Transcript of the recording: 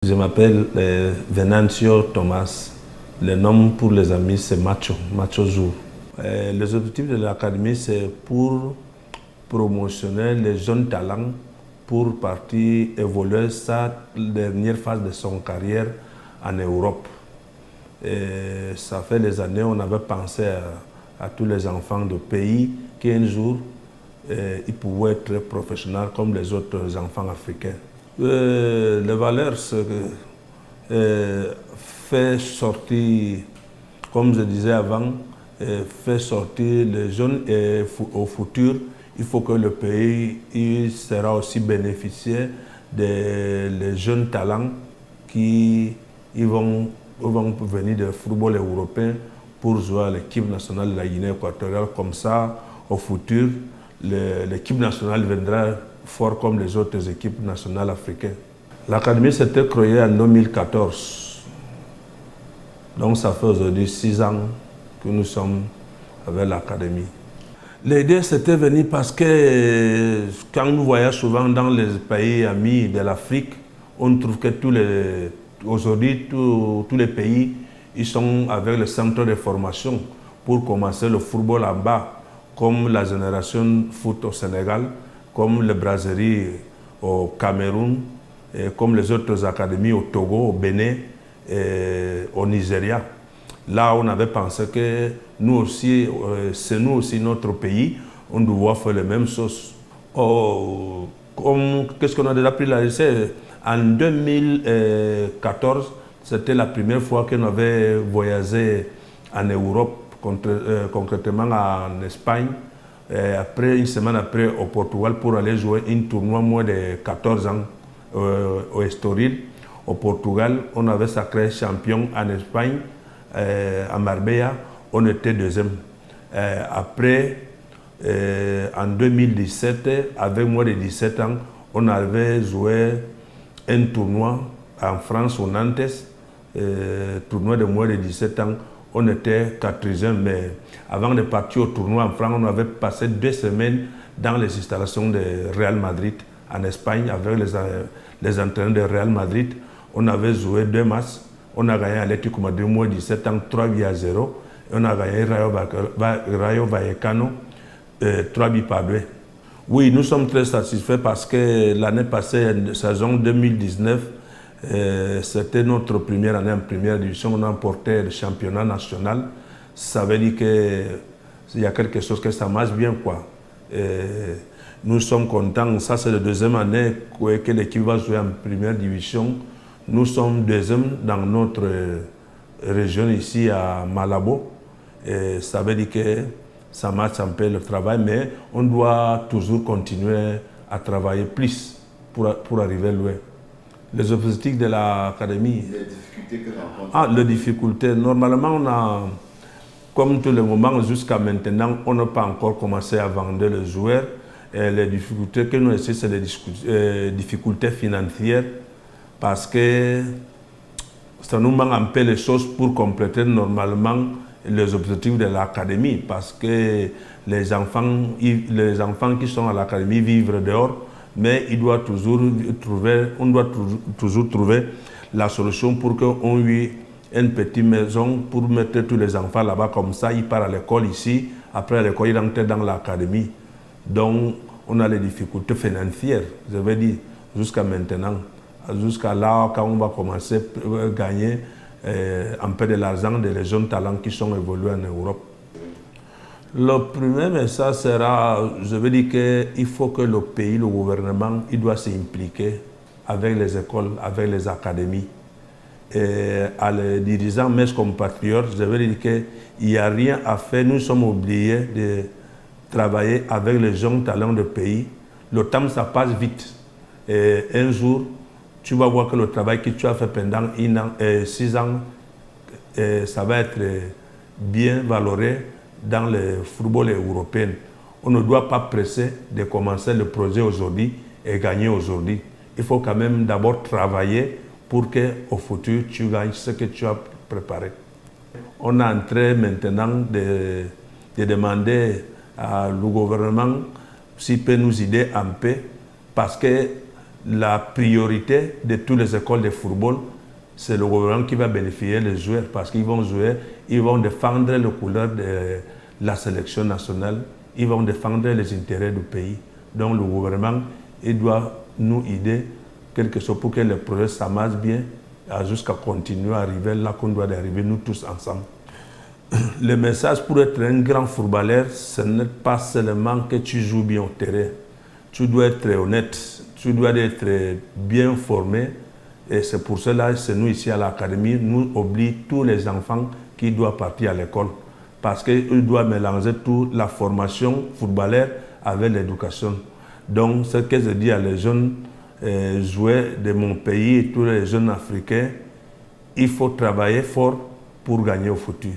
Je m'appelle Venancio Thomas. Le nom pour les amis, c'est Macho Zou. Les objectifs de l'académie, c'est pour promotionner les jeunes talents pour partir évoluer sa dernière phase de son carrière en Europe. Et ça fait des années, on avait pensé à tous les enfants de pays qu'un jour, ils pouvaient être professionnels comme les autres enfants africains. Les valeurs, fait sortir, comme je disais avant, fait sortir les jeunes et au futur, il faut que le pays il sera aussi bénéficiaire des jeunes talents qui vont venir du football européen pour jouer à l'équipe nationale de la Guinée équatoriale. Comme ça, au futur, l'équipe nationale viendra fort comme les autres équipes nationales africaines. L'académie s'était créée en 2014. Donc ça fait aujourd'hui 6 ans que nous sommes avec l'académie. L'idée c'était venir parce que quand nous voyageons souvent dans les pays amis de l'Afrique, on trouve que aujourd'hui tous les pays ils sont avec le centre de formation pour commencer le football en bas, comme la génération foot au Sénégal, comme le brasserie au Cameroun, et comme les autres académies au Togo, au Bénin et au Nigeria. Là, on avait pensé que nous aussi, c'est nous aussi notre pays, on doit faire les mêmes choses. Qu'est-ce qu'on a déjà pris là? En 2014, c'était la première fois qu'on avait voyagé en Europe, concrètement en Espagne. Après, une semaine après, au Portugal, pour aller jouer un tournoi moins de 14 ans au Estoril. Au Portugal, on avait sacré champion en Espagne, à Marbella, on était deuxième. Après, en 2017, avec moins de 17 ans, on avait joué un tournoi en France, au Nantes, tournoi de moins de 17 ans. On était 4e, mais avant de partir au tournoi en France, on avait passé 2 semaines dans les installations de Real Madrid en Espagne avec les entraîneurs de Real Madrid. On avait joué 2 matchs. On a gagné Atlético Madrid moins de 17 ans 3-0. Et on a gagné Rayo Vallecano 3-2. Oui, nous sommes très satisfaits parce que l'année passée, saison 2019, c'était notre première année en première division. On a emporté le championnat national. Ça veut dire qu'il y a quelque chose que ça marche bien, quoi. Nous sommes contents. Ça, c'est la 2e année que l'équipe va jouer en première division. Nous sommes 2e dans notre région ici à Malabo. Et ça veut dire que ça marche un peu le travail, mais on doit toujours continuer à travailler plus pour arriver loin. Les objectifs de l'académie. Les difficultés que rencontre. Les difficultés. Normalement, on a, comme tous les moments, jusqu'à maintenant, on n'a pas encore commencé à vendre les joueurs. Et les difficultés que nous essayons, c'est les difficultés financières, parce que ça nous manque un peu les choses pour compléter normalement les objectifs de l'académie, parce que les enfants qui sont à l'académie vivent dehors, mais on doit toujours trouver la solution pour qu'on ait une petite maison pour mettre tous les enfants là-bas, comme ça ils partent à l'école ici, après à l'école ils rentrent dans l'académie. Donc on a les difficultés financières, je veux dire, jusqu'à maintenant, jusqu'à là quand on va commencer à gagner un peu de l'argent des jeunes talents qui sont évolués en Europe. Le premier message sera, je veux dire qu'il faut que le pays, le gouvernement, il doit s'impliquer avec les écoles, avec les académies. Et à les dirigeants, mes compatriotes, je veux dire qu'il n'y a rien à faire. Nous sommes obligés de travailler avec les jeunes talents du pays. Le temps, ça passe vite. Et un jour, tu vas voir que le travail que tu as fait pendant 6 ans, ça va être bien valoré dans le football européen. On ne doit pas presser de commencer le projet aujourd'hui et gagner aujourd'hui. Il faut quand même d'abord travailler pour qu'au futur, tu gagnes ce que tu as préparé. On est en train maintenant de demander au gouvernement s'il peut nous aider un peu, parce que la priorité de toutes les écoles de football, c'est le gouvernement qui va bénéficier les joueurs parce qu'ils vont jouer, ils vont défendre les couleurs de la sélection nationale, ils vont défendre les intérêts du pays. Donc le gouvernement, il doit nous aider quelque chose pour que le projet ça marche bien jusqu'à continuer à arriver là qu'on doit arriver nous tous ensemble. Le message pour être un grand footballeur, ce n'est pas seulement que tu joues bien au terrain. Tu dois être honnête, tu dois être bien formé. Et c'est pour cela que nous ici à l'académie, nous oublions tous les enfants qui doivent partir à l'école. Parce qu'ils doivent mélanger toute la formation footballeur avec l'éducation. Donc, ce que je dis à les jeunes joueurs de mon pays et tous les jeunes africains, il faut travailler fort pour gagner au futur.